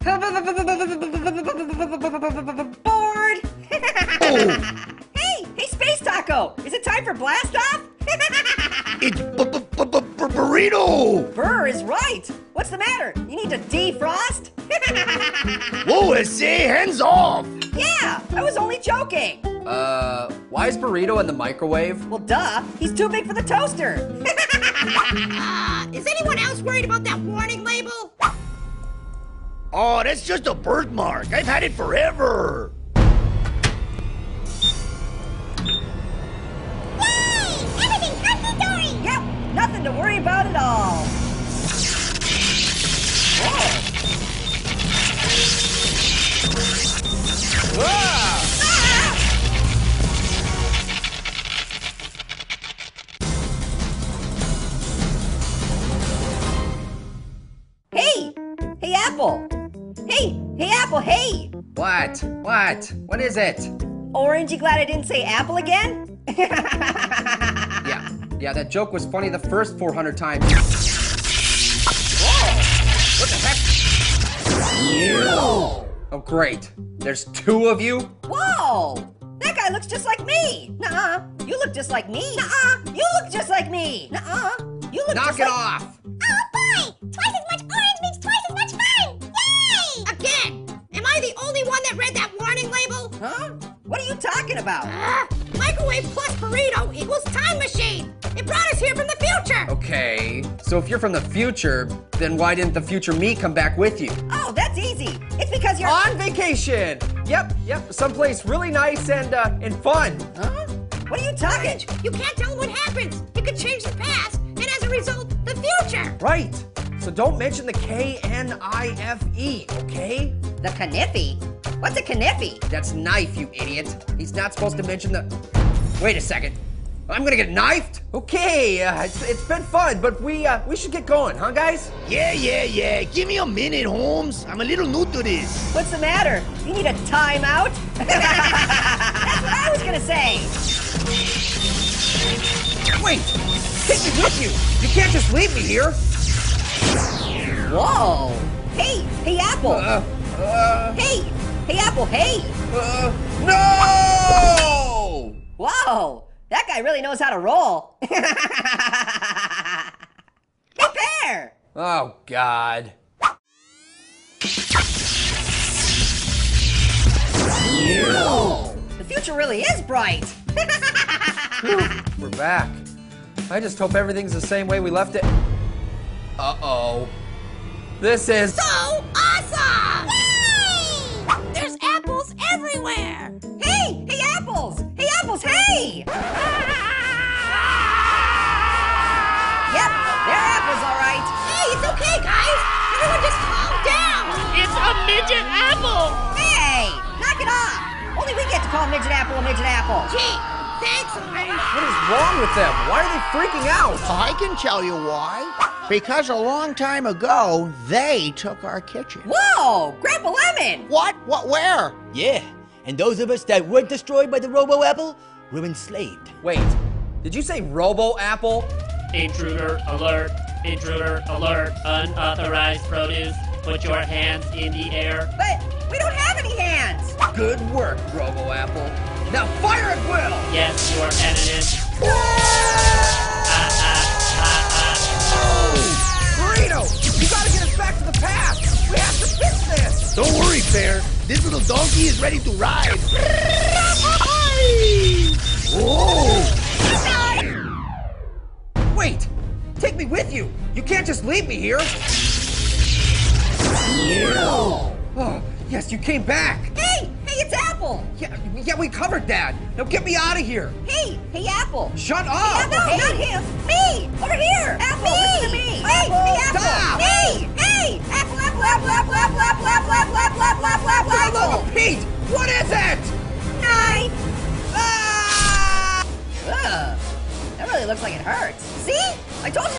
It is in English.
Bored. Oh, Hey, Space Taco! Is it time for blast off? it's burrito! Burr is right. What's the matter? You need to defrost? Whoa, I say, hands off! Yeah, I was only joking. Why is burrito in the microwave? Well, duh. He's too big for the toaster. Is anyone else worried about that warning label? Oh, that's just a birthmark. I've had it forever. Yay! Everything's hunky-dory! Yep, nothing to worry about at all. Hey! Hey, Apple! Hey, Apple, hey! What? What is it? Orange, you glad I didn't say Apple again? Yeah, that joke was funny the first 400 times. What the heck? Oh, great. There's two of you? Whoa! That guy looks just like me! Nuh-uh. You look just like me! Nuh-uh. You look just like me! Nuh-uh. You look Knock just it like... off! Oh boy! Twice as much orange means twice as much fun! Yay! Again! Am I the only one that read that warning label? Huh? What are you talking about? Microwave plus burrito equals time machine! It brought us here from the future! Okay, so if you're from the future, then why didn't the future me come back with you? Oh, that's easy. It's because you're... On vacation! Yep, someplace really nice and fun. Huh? What are you talking? You can't tell what happens. It could change the past, and as a result, the future. Right, so don't mention the K-N-I-F-E, okay? The kniffy? What's a kniffy? That's knife, you idiot. He's not supposed to mention the... Wait a second. I'm gonna get knifed? Okay, it's been fun, but we should get going, huh, guys? Yeah. Give me a minute, Holmes. I'm a little new to this. What's the matter? You need a timeout? That's what I was gonna say. Wait! Take me with you! You can't just leave me here! Whoa! Hey, Apple! Hey, Apple, hey! No! Whoa! That guy really knows how to roll. Hey, Pear! Oh, God. The future really is bright. We're back. I just hope everything's the same way we left it. Uh-oh. This is... So awesome! Yay! There's apples everywhere! Hey, Apples! Hey, Apples, hey! Yep, they're apples, all right. Hey, it's okay, guys! Everyone just calm down! It's a midget apple! Hey, knock it off. Only we get to call Midget Apple a Midget Apple. Gee, thanks, Orange! What is wrong with them? Why are they freaking out? I can tell you why. Because a long time ago, they took our kitchen. Whoa, Grandpa Lemon! What? What? Where? Yeah, and those of us that weren't destroyed by the Robo-Apple were enslaved. Wait, did you say Robo-Apple? Intruder alert! Intruder alert! Unauthorized produce. Put your hands in the air. But we don't have any hands. Good work, Robo-Apple. Now fire at will! Yes, your enemies. Burrito, you gotta get us back to the past! We have to fix this! Don't worry, Pear. This little donkey is ready to ride. Whoa! Wait! Take me with you! You can't just leave me here! Oh, yes, you came back! Hey, it's Apple. Yeah, we covered that. Now get me out of here! Hey, Apple. Shut up! Hey, Apple, Hey. not him. Me, over here. Apple, listen to me. Hey, Apple. Stop. Me. Hey, Apple.